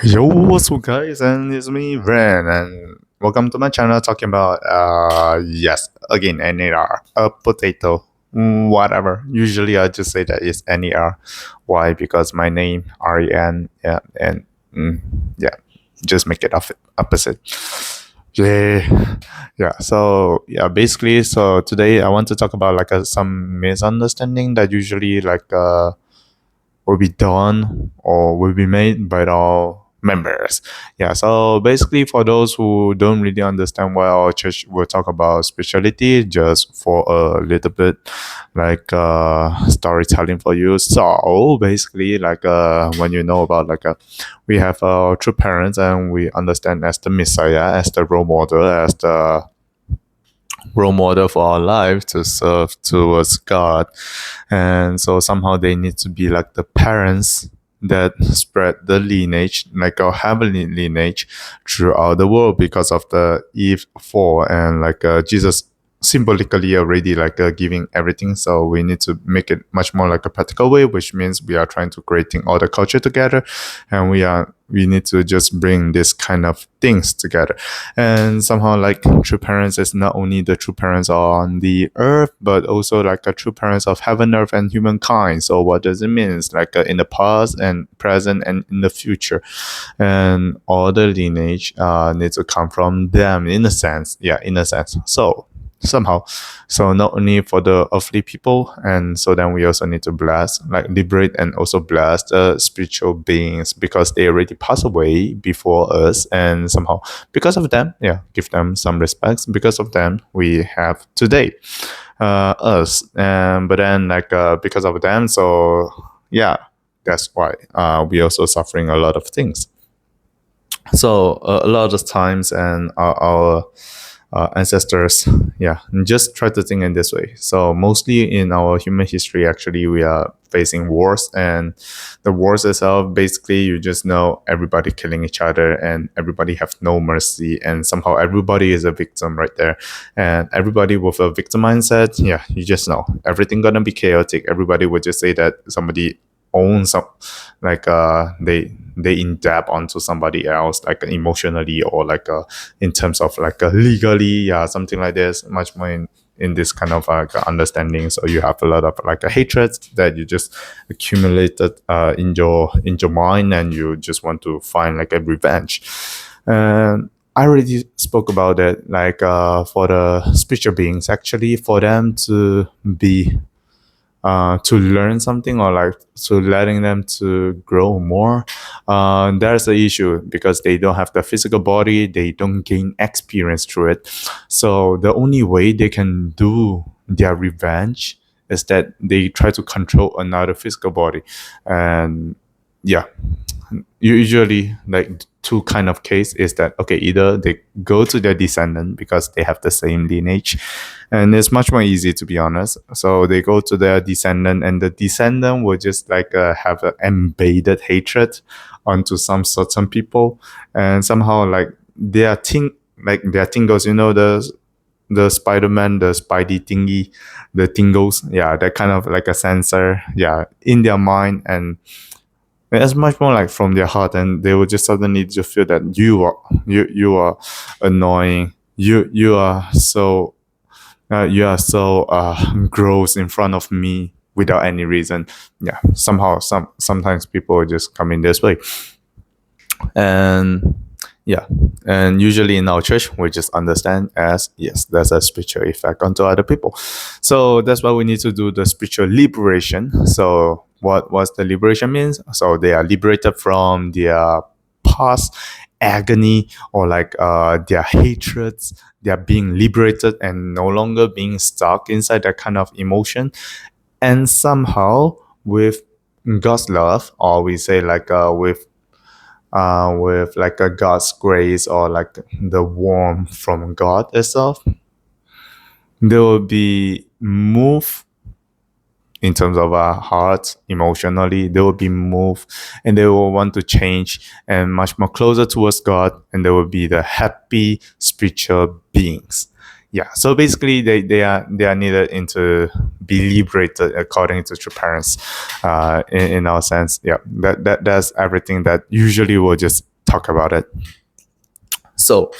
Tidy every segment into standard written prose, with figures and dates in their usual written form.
Yo, what's up guys, and it's me Ren, and welcome to my channel talking about yes, again NAR, a potato, whatever. Usually I just say that it's NAR. Why? Because my name REN, yeah, and yeah, just make it opposite. Yeah, yeah. So yeah, basically, so today I want to talk about like some misunderstanding that usually will be done or will be made by our members. Yeah, so basically, for those who don't really understand why our church will talk about spirituality, just for a little bit storytelling for you. So basically, when you know about we have our true parents and we understand as the Messiah, as the role model, as the role model for our life to serve towards God. And so somehow they need to be like the parents that spread the lineage, like our heavenly lineage, throughout the world because of the Eve fall and Jesus symbolically already giving everything. So we need to make it much more like a practical way, which means we are trying to creating all the culture together, and we need to just bring this kind of things together. And somehow like true parents is not only the true parents on the earth, but also like a true parents of heaven, earth, and humankind. So what does it mean? It's in the past and present and in the future, and all the lineage needs to come from them in a sense. Yeah, in a sense. So somehow, so not only for the earthly people, and so then we also need to bless, like liberate and also bless the spiritual beings because they already passed away before us, and somehow because of them, yeah, give them some respects. Because of them we have today us, and but then because of them, so yeah, that's why we also suffering a lot of things. So a lot of times, and our ancestors, yeah, just try to think in this way. So mostly in our human history, actually, we are facing wars, and the wars itself, basically, you just know everybody killing each other, and everybody have no mercy, and somehow everybody is a victim right there, and everybody with a victim mindset, yeah, you just know everything gonna be chaotic. Everybody would just say that somebody owns some, they in debt onto somebody else, like emotionally or in terms of legally, yeah, something like this, much more in this kind of understanding. So you have a lot of a hatred that you just accumulated in your mind, and you just want to find like a revenge. And I already spoke about it, for the spiritual beings, actually, for them to be to learn something, or like to letting them to grow more, there's the issue because they don't have the physical body, they don't gain experience through it. So the only way they can do their revenge is that they try to control another physical body. And yeah, usually like two kind of case is that, okay, either they go to their descendant because they have the same lineage, and it's much more easy, to be honest. So they go to their descendant, and the descendant will just have an embedded hatred onto some certain people, and somehow their tingles, the Spider-Man, the Spidey thingy, the tingles, yeah, that kind of like a sensor, yeah, in their mind. And it's much more like from their heart, and they will just suddenly just feel that you are annoying. You are so gross in front of me without any reason. Yeah, somehow sometimes people will just come in this way. And yeah, and usually in our church we just understand as, yes, there's a spiritual effect onto other people. So that's why we need to do the spiritual liberation. So what's the liberation means? So they are liberated from their past agony, or their hatreds. They are being liberated and no longer being stuck inside that kind of emotion. And somehow with God's love, or we say with like a God's grace, or like the warmth from God itself, they will be moved in terms of our hearts emotionally. They will be moved, and they will want to change and much more closer towards God, and they will be the happy spiritual beings. Yeah, so basically they are needed into be liberated according to true parents, in our sense. Yeah, that's everything that usually we'll just talk about it. So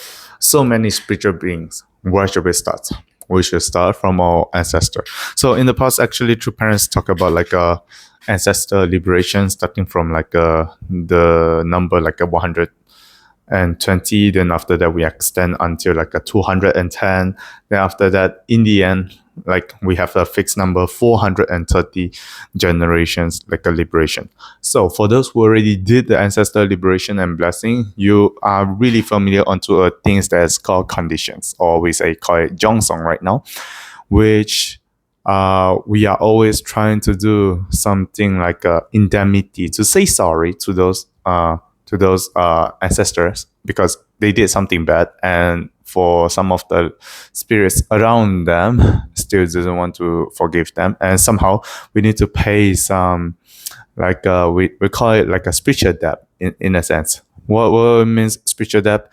many spiritual beings. Where should we start? We should start from our ancestor. So in the past, actually, true parents talk about like a ancestor liberation, starting from like the number like a 120. Then after that, we extend until like a 210. Then after that, in the end, like we have a fixed number 430 generations, like a liberation. So for those who already did the ancestor liberation and blessing, you are really familiar onto a things that's called conditions, or we say call it Jongsong right now, which we are always trying to do something like a indemnity to say sorry to those ancestors because they did something bad, and for some of the spirits around them still doesn't want to forgive them, and somehow we need to pay some, like we call it like a spiritual debt in a sense. What means spiritual debt?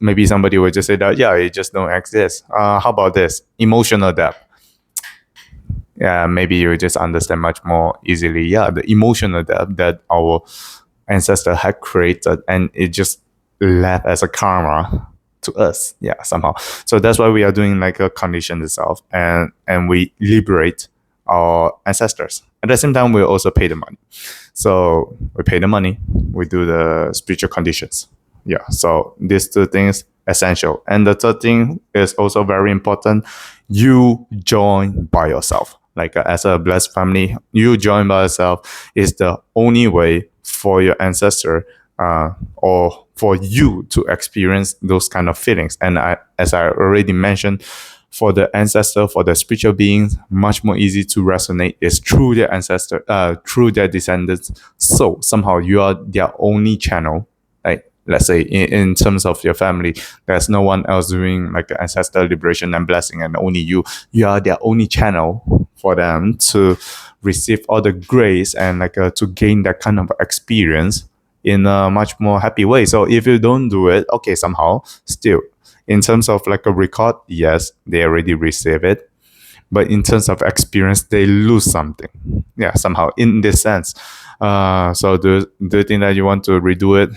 Maybe somebody would just say that, yeah, it just don't exist. How about this emotional debt? Yeah, maybe you just understand much more easily. Yeah, the emotional debt that our ancestor had created, and it just left as a karma to us. Yeah, somehow. So that's why we are doing like a condition itself, and we liberate our ancestors. At the same time, we also pay the money. So we pay the money, we do the spiritual conditions. Yeah, so these two things essential. And the third thing is also very important. You join by yourself. Like as a blessed family, you join by yourself is the only way for your ancestor or for you to experience those kind of feelings. And as I already mentioned, for the ancestor, for the spiritual beings, much more easy to resonate is through their ancestor, through their descendants. So somehow you are their only channel. Like let's say in terms of your family, there's no one else doing like ancestor liberation and blessing, and only you. You are their only channel for them to receive all the grace and like to gain that kind of experience in a much more happy way. So if you don't do it, okay, somehow still in terms of like a record, yes, they already receive it. But in terms of experience, they lose something. Yeah, somehow in this sense. So do you think that you want to redo it?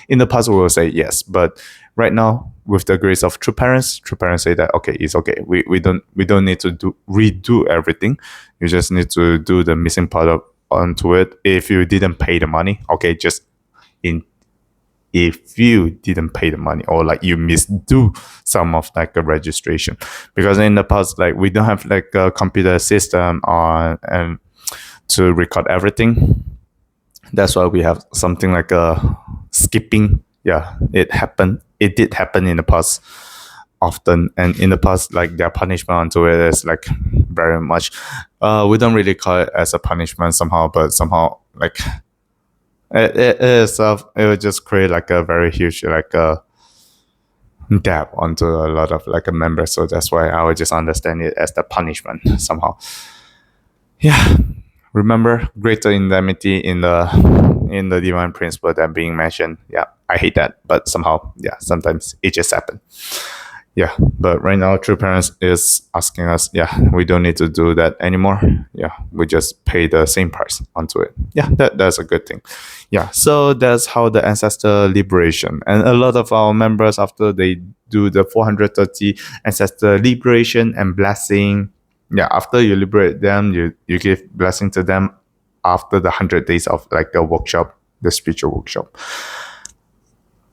In the past, we will say yes. But right now, with the grace of true parents say that okay, it's okay. We don't need to redo everything. You just need to do the missing part of onto it. If you didn't pay the money, okay, just in if you didn't pay the money or like you misdo some of like a registration, because in the past like we don't have like a computer system on and to record everything. That's why we have something like a skipping. Yeah, it did happen in the past often, and in the past like their punishment onto it is like very much we don't really call it as a punishment somehow, but somehow like it itself, it would just create like a very huge like a debt onto a lot of like a member. So that's why I would just understand it as the punishment somehow. Yeah, remember greater indemnity in the divine principle that being mentioned. Yeah, I hate that, but somehow yeah, sometimes it just happens. Yeah, but right now true parents is asking us, yeah, we don't need to do that anymore. Yeah, we just pay the same price onto it. Yeah, that's a good thing. Yeah, so that's how the ancestor liberation, and a lot of our members after they do the 430 ancestor liberation and blessing, yeah, after you liberate them, you give blessing to them after the 100 days of like a workshop, the spiritual workshop.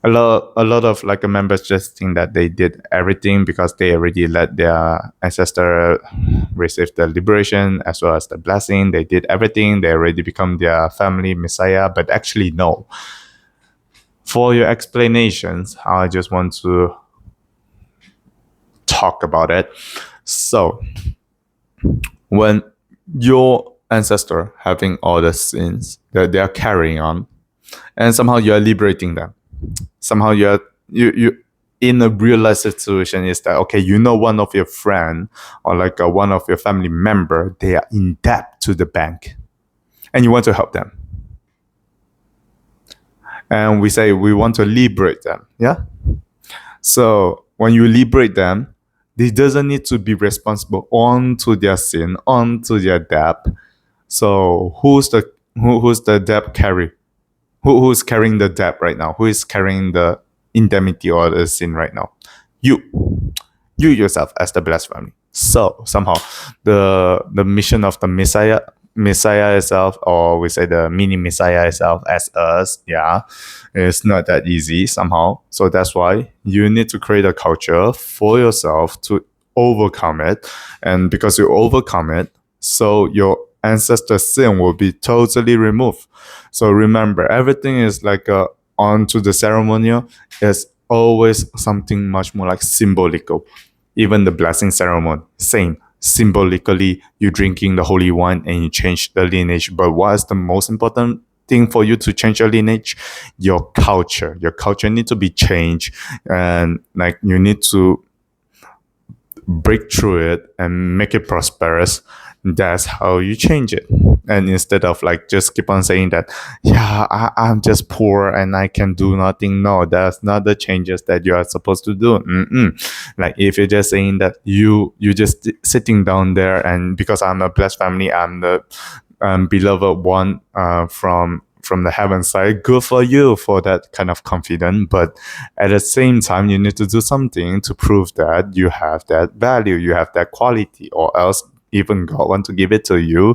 A lot of like members just think that they did everything because they already let their ancestor receive the liberation as well as the blessing. They did everything. They already become their family messiah. But actually, no. For your explanations, I just want to talk about it. So, when your ancestor having all the sins that they are carrying on, and somehow you are liberating them, somehow you in a real life situation is that okay, you know, one of your friend or like one of your family member, they are in debt to the bank and you want to help them, and we say we want to liberate them. Yeah, so when you liberate them, They doesn't need to be responsible onto their sin, onto their debt. So who's the debt carry? Who's carrying the debt right now? Who is carrying the indemnity or the sin right now? You. You yourself as the blessed family. So somehow the mission of the Messiah itself, or we say the mini Messiah itself as us, yeah, it's not that easy somehow. So that's why you need to create a culture for yourself to overcome it. And because you overcome it, so your ancestors' sin will be totally removed. So remember, everything is like onto the ceremonial is always something much more like symbolical. Even the blessing ceremony, same. Symbolically, you drinking the holy wine and you change the lineage. But what is the most important thing for you to change your lineage? Your culture. Your culture needs to be changed, and like you need to break through it and make it prosperous. That's how you change it. And instead of like just keep on saying that, yeah, I'm just poor and I can do nothing. No, that's not the changes that you are supposed to do. Like if you're just saying that you just sitting down there, and because I'm a blessed family, I'm the beloved one from the heaven side, good for you for that kind of confidence. But at the same time, you need to do something to prove that you have that value, you have that quality, or else even God want to give it to you,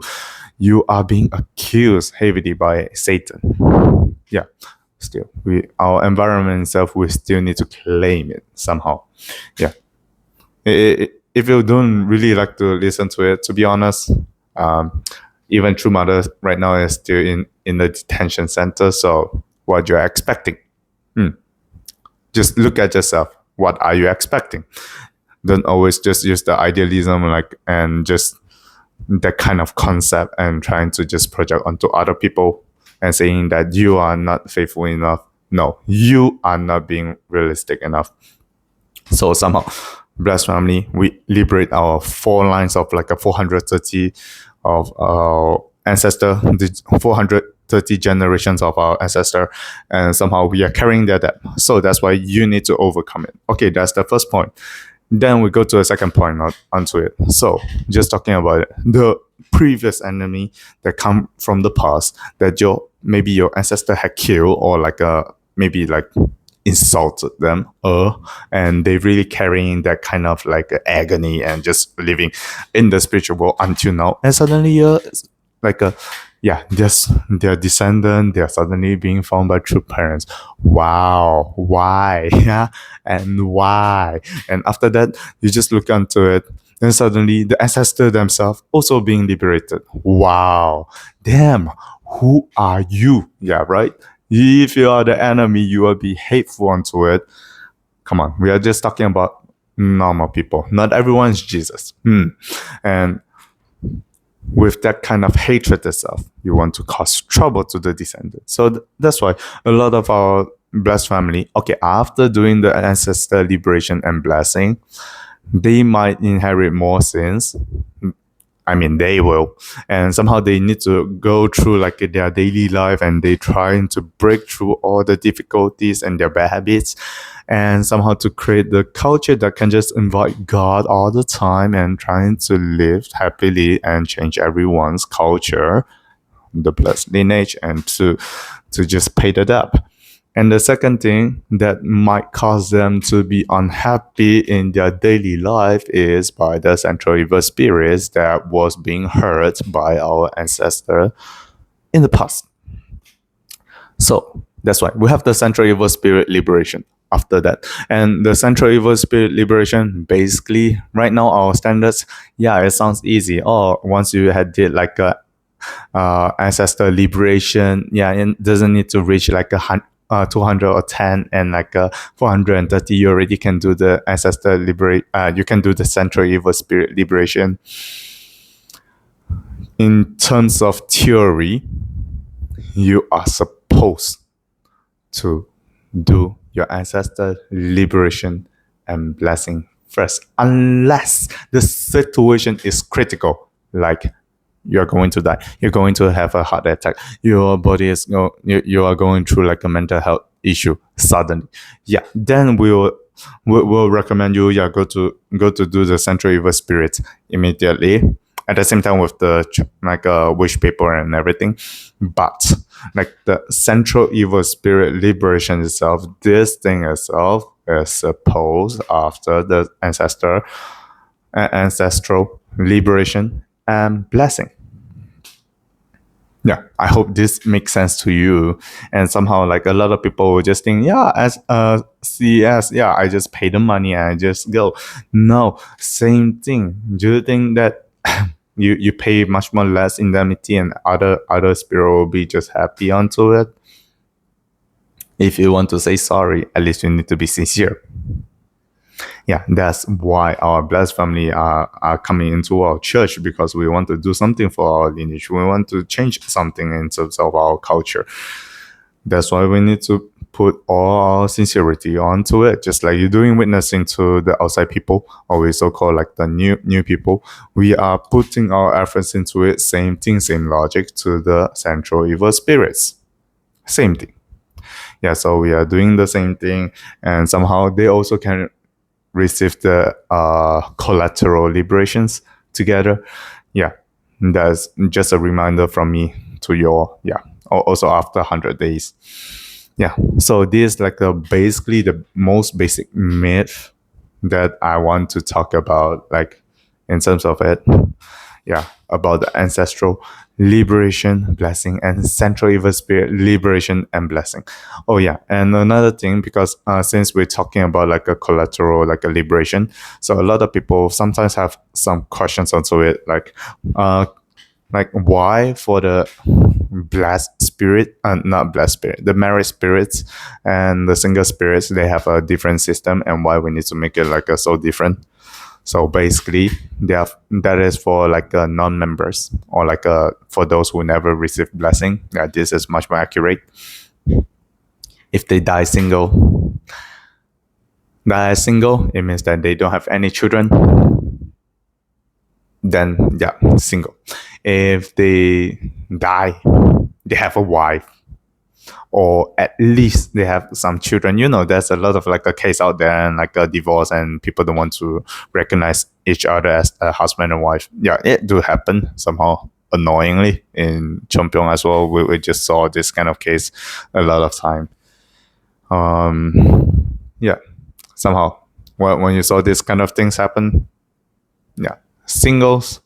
you are being accused heavily by Satan. Yeah, still, our environment itself, we still need to claim it somehow. Yeah. If you don't really like to listen to it, to be honest, even True Mother right now is still in the detention center. So what you're expecting? Just look at yourself. What are you expecting? Don't always just use the idealism and just that kind of concept and trying to just project onto other people and saying that you are not faithful enough. No, you are not being realistic enough. So somehow, blessed family, we liberate our 4 lines of like a 430 of our ancestor, the 430 generations of our ancestor, and somehow we are carrying that debt. So that's why you need to overcome it. Okay, that's the first point. Then we go to a second point onto it. So just talking about it, the previous enemy that come from the past that maybe your ancestor had killed, or maybe insulted them, and they really carrying that kind of like agony and just living in the spiritual world until now, and suddenly just their descendant, they're suddenly being found by true parents. Wow, why? Yeah, and why? And after that, you just look into it, and suddenly the ancestor themselves also being liberated. Wow, damn, who are you? Yeah, right. If you are the enemy, you will be hateful unto it. Come on, we are just talking about normal people. Not everyone is Jesus. And with that kind of hatred itself, you want to cause trouble to the descendants. So that's why a lot of our blessed family, okay, after doing the ancestor liberation and blessing, they might inherit more sins. I mean, they will. And somehow they need to go through like their daily life, and they trying to break through all the difficulties and their bad habits, and somehow to create the culture that can just invite God all the time and trying to live happily and change everyone's culture, the blessed lineage, and to just pay the debt. And the second thing that might cause them to be unhappy in their daily life is by the central evil spirits that was being hurt by our ancestor in the past. So that's why we have the central evil spirit liberation after that. And the central evil spirit liberation, basically, right now our standards, yeah, it sounds easy. Oh, once you had did like a ancestor liberation, yeah, it doesn't need to reach like 210 and like 430, you already can do the ancestor you can do the central evil spirit liberation. In terms of theory, you are supposed to do your ancestor liberation and blessing first, unless the situation is critical, like you're going to die, you're going to have a heart attack, your body is you are going through like a mental health issue suddenly, yeah, then we will we'll recommend you go to do the central evil spirit immediately at the same time with the wish paper and everything. But like the central evil spirit liberation itself, this thing itself is supposed after the ancestral liberation and blessing. Yeah, I hope this makes sense to you. And somehow, like a lot of people will just think, yeah, as CES, yeah, I just pay the money and I just go. No, same thing. Do you think that you pay much more less indemnity and other spirit will be just happy onto it? If you want to say sorry, at least you need to be sincere. Yeah, that's why our blessed family are coming into our church, because we want to do something for our lineage. We want to change something in terms of our culture. That's why we need to put all our sincerity onto it. Just like you're doing witnessing to the outside people, or we so-called like the new people, we are putting our efforts into it. Same thing, same logic to the central evil spirits. Same thing. Yeah, so we are doing the same thing, and somehow they also can receive the collateral liberations together. Yeah, that's just a reminder from me to you all. Yeah, also after 100 days. Yeah, so this is like basically the most basic myth that I want to talk about, like in terms of it. Yeah, about the ancestral liberation, blessing, and central evil spirit liberation and blessing. Oh yeah, and another thing, because since we're talking about like a collateral, like a liberation, so a lot of people sometimes have some questions onto it, like why for the blessed spirit and not blessed spirit, the married spirits and the single spirits, they have a different system, and why we need to make it like a so different. So basically, that is for like non-members, or like for those who never received blessing. Yeah, this is much more accurate. If they die single, it means that they don't have any children. Then yeah, single. If they die, they have a wife, or at least they have some children. You know, there's a lot of like a case out there and like a divorce, and people don't want to recognize each other as a husband and wife. Yeah, it do happen somehow, annoyingly, in CHEONBO as well. We just saw this kind of case a lot of time. Yeah, somehow when you saw this kind of things happen, yeah, singles,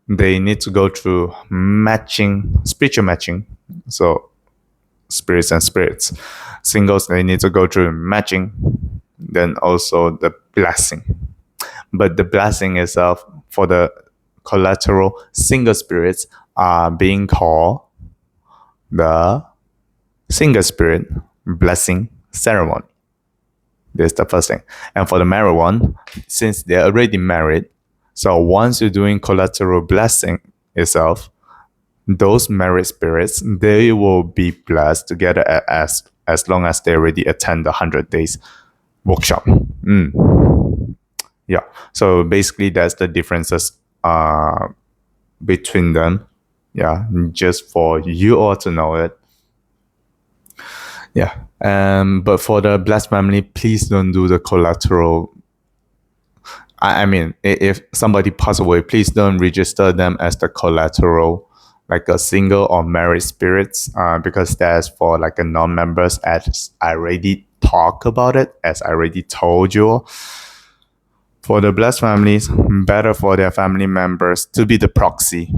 they need to go through matching, spiritual matching. So spirits and spirits. Singles, they need to go through matching, then also the blessing. But the blessing itself for the collateral single spirits are being called the single spirit blessing ceremony. This is the first thing. And for the married one, since they're already married, so once you're doing collateral blessing itself, those married spirits, they will be blessed together as long as they already attend the 100 days workshop. Yeah, so basically that's the differences between them. Yeah, just for you all to know it. Yeah, but for the blessed family, please don't do the collateral. I mean, if somebody passes away, please don't register them as the collateral, like a single or married spirits, because that's for like a non-members, as I already talked about it, as I already told you all. For the blessed families, better for their family members to be the proxy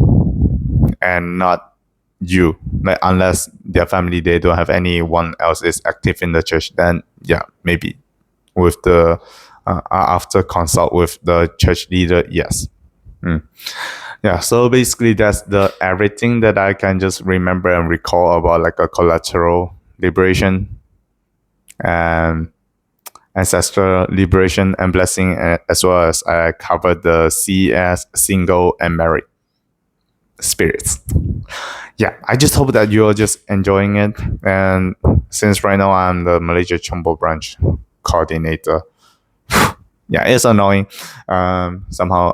and not you. Like, unless their family, they don't have anyone else is active in the church, then yeah, maybe with the after consult with the church leader, yes. Yeah, so basically that's the everything that I can just remember and recall about like a collateral liberation and ancestral liberation and blessing, as well as I covered the CES single and married spirits. Yeah, I just hope that you're just enjoying it. And since right now I'm the Malaysia CHEONBO branch coordinator, yeah, it's annoying. Sometimes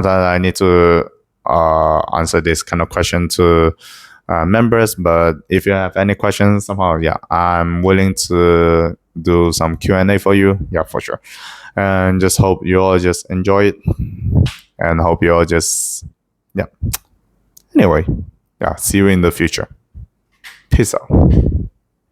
I need to answer this kind of question to members. But if you have any questions somehow, yeah, I'm willing to do some Q&A for you. Yeah, for sure. And just hope you all just enjoy it, and hope you all just, yeah. Anyway, yeah, see you in the future. Peace out.